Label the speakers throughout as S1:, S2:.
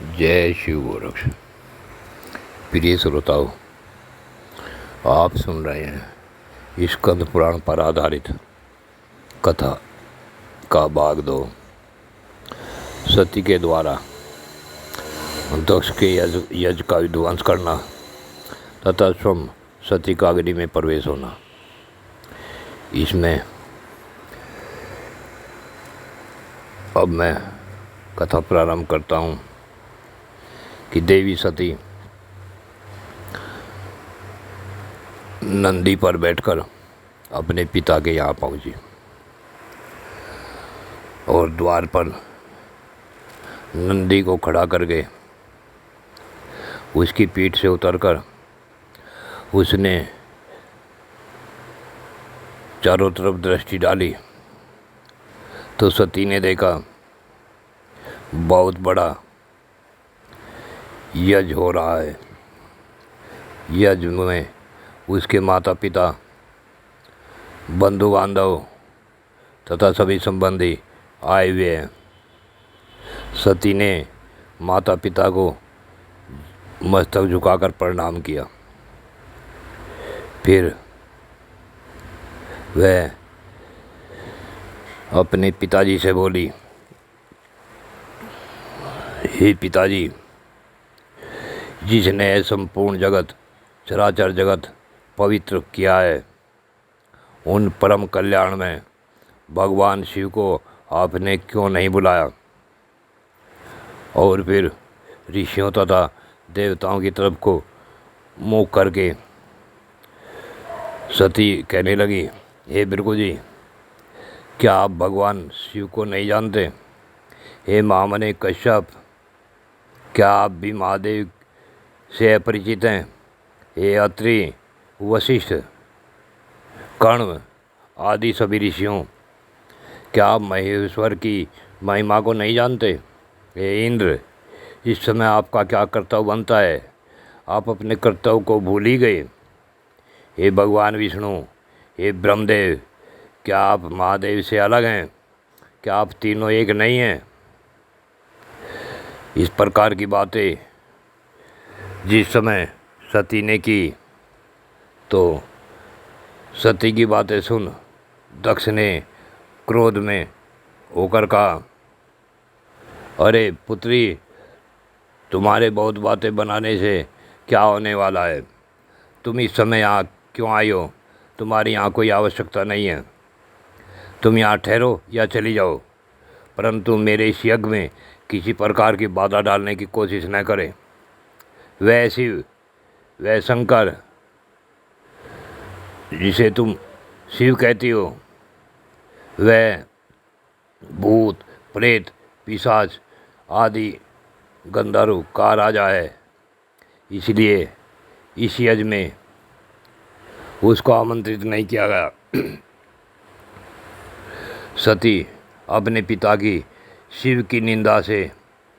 S1: जय शिव गोरक्ष। प्रिय श्रोताओं, आप सुन रहे हैं स्कंद पुराण पर आधारित कथा का भाग 2। सती के द्वारा दक्ष के यज्ञ का विध्वंस करना तथा स्वयं सती का अग्नि में प्रवेश होना। इसमें अब मैं कथा प्रारंभ करता हूँ कि देवी सती नंदी पर बैठकर अपने पिता के यहाँ पहुँची और द्वार पर नंदी को खड़ा करके उसकी पीठ से उतरकर उसने चारों तरफ दृष्टि डाली तो सती ने देखा बहुत बड़ा यज्ञ हो रहा है। यज्ञ में उसके माता पिता, बंधु बांधव तथा सभी संबंधी आए हुए हैं। सती ने माता पिता को मस्तक झुकाकर प्रणाम किया। फिर वह अपने पिताजी से बोली, हे पिताजी, जिसने संपूर्ण जगत, चराचर जगत पवित्र किया है, उन परम कल्याण में भगवान शिव को आपने क्यों नहीं बुलाया? और फिर ऋषियों तथा देवताओं की तरफ को मुँह करके सती कहने लगी, हे भृगु जी, क्या आप भगवान शिव को नहीं जानते? हे महामने कश्यप, क्या आप भी महादेव से अपरिचित हैं? हे अत्रि, वशिष्ठ, कर्ण आदि सभी ऋषियों, क्या आप महेश्वर की महिमा को नहीं जानते? हे इंद्र, इस समय आपका क्या कर्तव्य बनता है? आप अपने कर्तव्य को भूल ही गए। हे भगवान विष्णु, हे ब्रह्मदेव, क्या आप महादेव से अलग हैं? क्या आप तीनों एक नहीं हैं? इस प्रकार की बातें जिस समय सती ने की तो सती की बातें सुन दक्ष ने क्रोध में होकर कहा, अरे पुत्री, तुम्हारे बहुत बातें बनाने से क्या होने वाला है? तुम इस समय यहाँ क्यों आई हो? तुम्हारी यहाँ कोई आवश्यकता नहीं है। तुम यहाँ ठहरो या चली जाओ, परंतु मेरे इस यज्ञ में किसी प्रकार की बाधा डालने की कोशिश न करें। वह शिव, वह शंकर जिसे तुम शिव कहती हो, वह भूत, प्रेत, पिशाच आदि गंधर्व का राजा है। इसलिए इस यज्ञ में उसको आमंत्रित नहीं किया गया। सती अपने पिता की शिव की निंदा से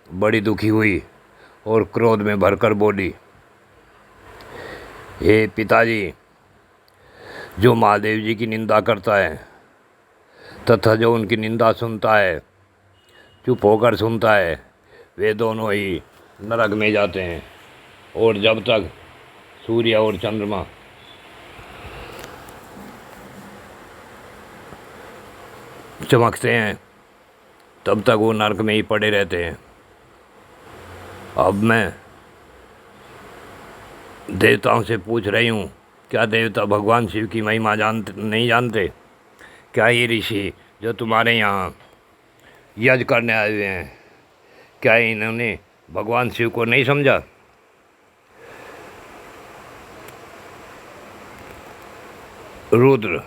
S1: बड़ी दुखी हुई और क्रोध में भरकर बोली, हे पिताजी, जो महादेव जी की निंदा करता है तथा जो उनकी निंदा सुनता है, चुप होकर सुनता है, वे दोनों ही नरक में जाते हैं। और जब तक सूर्य और चंद्रमा चमकते हैं तब तक वो नरक में ही पड़े रहते हैं। अब मैं देवताओं से पूछ रही हूँ, क्या देवता भगवान शिव की महिमा नहीं जानते? क्या ये ऋषि जो तुम्हारे यहाँ यज्ञ करने आए हुए हैं, क्या इन्होंने भगवान शिव को नहीं समझा? रुद्र,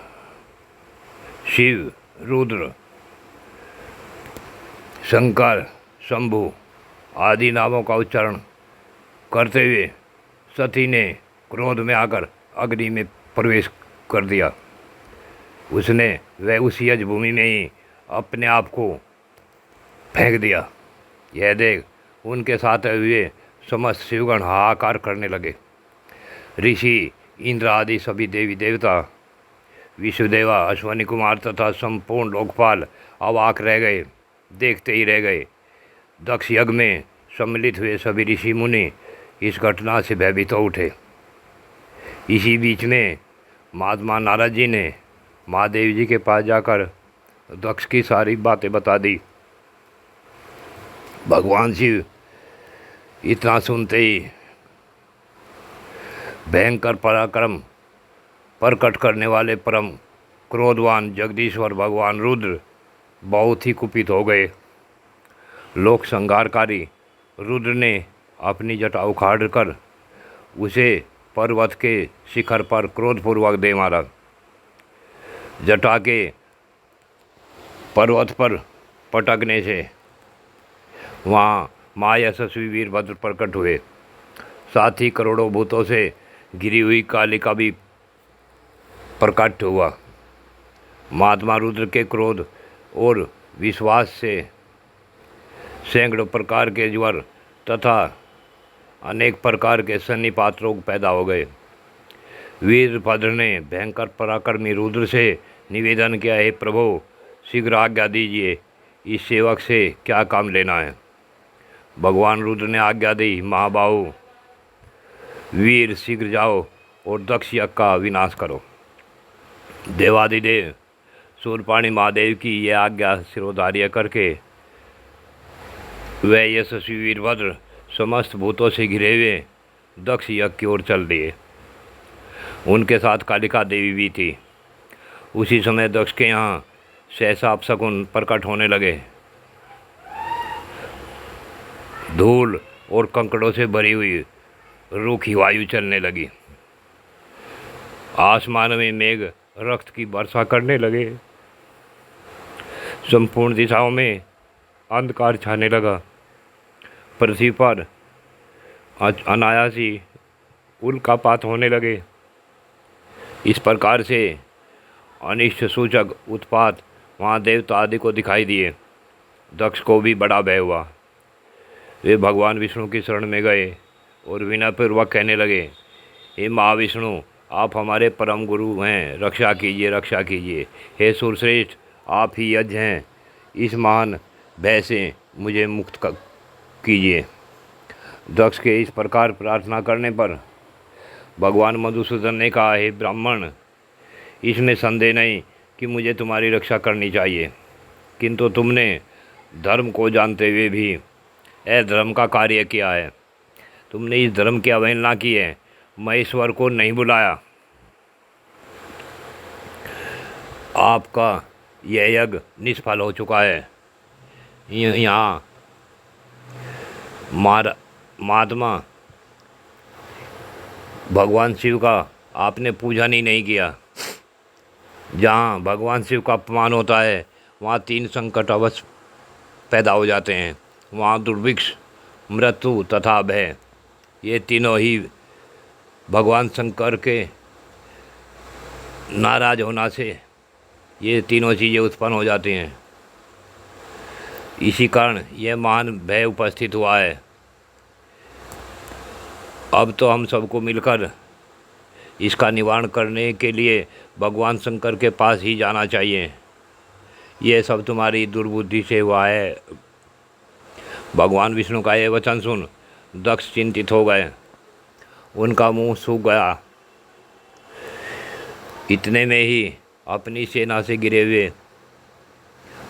S1: शिव, रुद्र, शंकर, शंभु आदि नामों का उच्चारण करते हुए सती ने क्रोध में आकर अग्नि में प्रवेश कर दिया। उसने वह उस यज्ञ भूमि में ही अपने आप को फेंक दिया। यह देख उनके साथ हुए समस्त शिवगण हाहाकार करने लगे। ऋषि, इंद्र आदि सभी देवी देवता, विष्णुदेवा, अश्वनी कुमार तथा संपूर्ण लोकपाल अवाक रह गए, देखते ही रह गए। दक्ष यज्ञ में सम्मिलित हुए सभी ऋषि मुनि इस घटना से भयभीत हो उठे। इसी बीच में महात्मा नारद जी ने महादेव जी के पास जाकर दक्ष की सारी बातें बता दी। भगवान शिव इतना सुनते ही भयंकर पराक्रम प्रकट करने वाले परम क्रोधवान जगदीश्वर भगवान रुद्र बहुत ही कुपित हो गए। लोक संहारकारी रुद्र ने अपनी जटा उखाड़ कर उसे पर्वत के शिखर पर क्रोधपूर्वक दे मारा। जटा के पर्वत पर पटकने से वहाँ महायशस्वी वीरभद्र प्रकट हुए। साथ ही करोड़ों भूतों से घिरी हुई कालिका भी प्रकट हुआ। महात्मा रुद्र के क्रोध और विश्वास से सैकड़ों प्रकार के ज्वर तथा अनेक प्रकार के सन्निपात रोग पैदा हो गए। वीरभद्र ने भयंकर पराक्रमी रुद्र से निवेदन किया, हे प्रभु, शीघ्र आज्ञा दीजिए, इस सेवक से क्या काम लेना है। भगवान रुद्र ने आज्ञा दी, महाबाहु वीर, शीघ्र जाओ और दक्ष यज्ञ का विनाश करो। देवादिदेव शूरपाणी महादेव की यह आज्ञा शिरोधार्य करके वह यशस्वी वीरभद्र समस्त भूतों से घिरे हुए दक्ष यज्ञ की ओर चल दिए। उनके साथ कालिका देवी भी थी। उसी समय दक्ष के यहाँ सहसा अपशकुन प्रकट होने लगे। धूल और कंकड़ों से भरी हुई रूखी वायु चलने लगी। आसमान में मेघ रक्त की वर्षा करने लगे। संपूर्ण दिशाओं में अंधकार छाने लगा। पृथ्वी पर अनायासी उल्कापात होने लगे। इस प्रकार से अनिष्ट सूचक उत्पात वहाँ देवता आदि को दिखाई दिए। दक्ष को भी बड़ा भय हुआ। वे भगवान विष्णु की शरण में गए और विनयपूर्वक कहने लगे, हे महाविष्णु, आप हमारे परम गुरु हैं, रक्षा कीजिए, रक्षा कीजिए। हे सूरश्रेष्ठ, आप ही यज्ञ हैं, इस महान भय से मुझे मुक्त कीजिए। दक्ष के इस प्रकार प्रार्थना करने पर भगवान मधुसूदन ने कहा, हे ब्राह्मण, इसमें संदेह नहीं कि मुझे तुम्हारी रक्षा करनी चाहिए, किंतु तुमने धर्म को जानते हुए भी अधर्म का कार्य किया है। तुमने इस धर्म की अवहेलना की है, महेश्वर को नहीं बुलाया। आपका यह यज्ञ निष्फल हो चुका है। यहाँ महात्मा भगवान शिव का आपने पूजन ही नहीं किया। जहाँ भगवान शिव का अपमान होता है वहाँ तीन संकट अवश्य पैदा हो जाते हैं। वहाँ दुर्भिक्ष, मृत्यु तथा भय, ये तीनों ही भगवान शंकर के नाराज होना से ये तीनों चीज़ें उत्पन्न हो जाती हैं। इसी कारण यह महान भय उपस्थित हुआ है। अब तो हम सबको मिलकर इसका निवारण करने के लिए भगवान शंकर के पास ही जाना चाहिए। यह सब तुम्हारी दुर्बुद्धि से हुआ है। भगवान विष्णु का यह वचन सुन दक्ष चिंतित हो गए। उनका मुंह सूख गया। इतने में ही अपनी सेना से गिरे हुए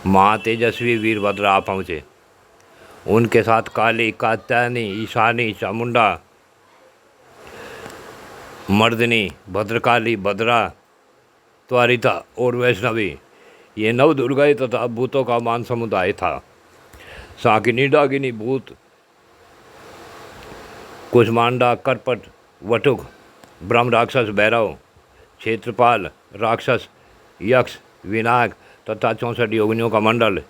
S1: महातेजस्वी वीरभद्र आ पहुँचे। उनके साथ काली, कात्यायनी, ईशानी, चामुंडा, मर्दनी, भद्रकाली, भद्रा, त्वरिता और वैष्णवी, ये नव दुर्गाएं तथा भूतों का मान समुदाय था। शाकिनी, डाकिनी, भूत, कुष्मांडा, करपट, वटुक, ब्रह्म राक्षस, भैरव, क्षेत्रपाल, राक्षस, यक्ष, विनायक तथा 64 योगिनियों का मंडल,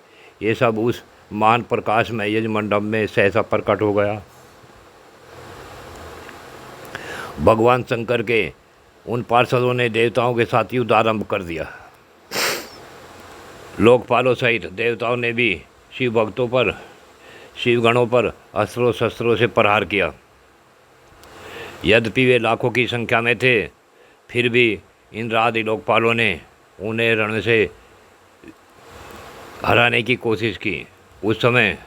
S1: ये सब उस महान प्रकाश में यज्ञ मंडप में सहसा प्रकट हो गया। भगवान शंकर के उन पार्षदों ने देवताओं के साथ युद्ध आरंभ कर दिया। लोकपालों सहित देवताओं ने भी शिव भक्तों पर, शिवगणों पर अस्त्रों शस्त्रों से प्रहार किया। यद्यपि वे लाखों की संख्या में थे, फिर भी इंद्र आदि लोकपालों ने उन्हें रण से हराने की कोशिश की। उस समय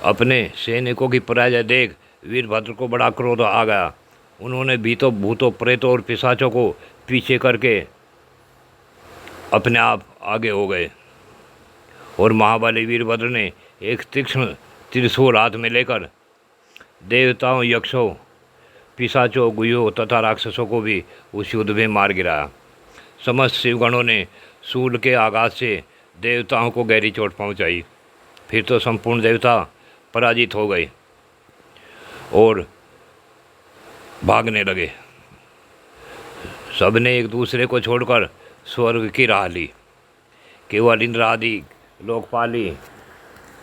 S1: अपने सैनिकों की पराजय देख वीरभद्र को बड़ा क्रोध आ गया। उन्होंने भीतों भूतों प्रेतों और पिशाचों को पीछे करके अपने आप आगे हो गए और महाबली वीरभद्र ने एक तीक्ष्ण त्रिशूल हाथ में लेकर देवताओं, यक्षों, पिशाचों, गुह्यों तथा राक्षसों को भी उस युद्ध में मार गिराया। समस्त शिवगणों ने शूल के आघात से देवताओं को गहरी चोट पहुंचाई। फिर तो संपूर्ण देवता पराजित हो गए और भागने लगे। सबने एक दूसरे को छोड़कर स्वर्ग की राह ली। केवल इंद्र आदि लोकपाली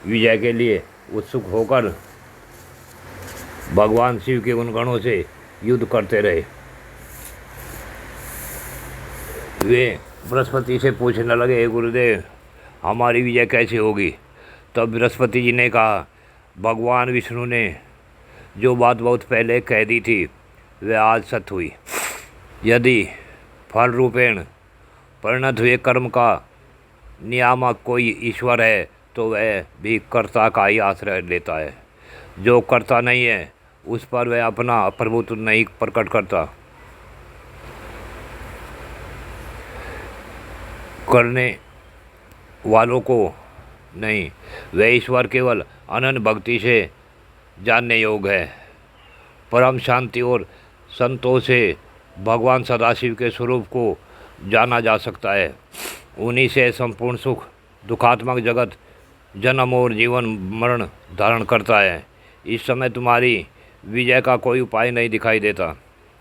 S1: विजय के लिए उत्सुक होकर भगवान शिव के उन गणों से युद्ध करते रहे। वे बृहस्पति से पूछने लगे, हे गुरुदेव, हमारी विजय कैसे होगी? तब बृहस्पति जी ने कहा, भगवान विष्णु ने जो बात बहुत पहले कह दी थी वह आज सत्य हुई। यदि फल रूपेण परिणत हुए कर्म का नियामक कोई ईश्वर है तो वह भी कर्ता का ही आश्रय लेता है। जो कर्ता नहीं है उस पर वह अपना प्रभुत्व नहीं प्रकट करता। करने वालों को नहीं, वह ईश्वर केवल अनन्य भक्ति से जानने योग्य है। परम शांति और संतोष से भगवान सदाशिव के स्वरूप को जाना जा सकता है। उन्हीं से संपूर्ण सुख दुखात्मक जगत जन्म और जीवन मरण धारण करता है। इस समय तुम्हारी विजय का कोई उपाय नहीं दिखाई देता।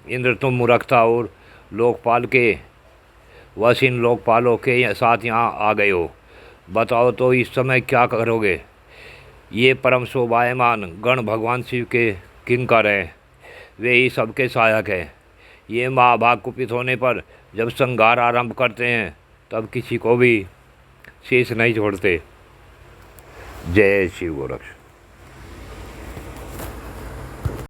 S1: इंद्र, तुम मूर्खता और लोकपाल के वश इन लोकपालों के साथ यहाँ आ गए हो। बताओ तो इस समय क्या करोगे? ये परम शोभायमान गण भगवान शिव के किंकर हैं, वे ही सबके सहायक हैं। ये महाभाग कुपित होने पर जब संहार आरंभ करते हैं तब किसी को भी शेष नहीं छोड़ते। जय शिव गोरक्ष।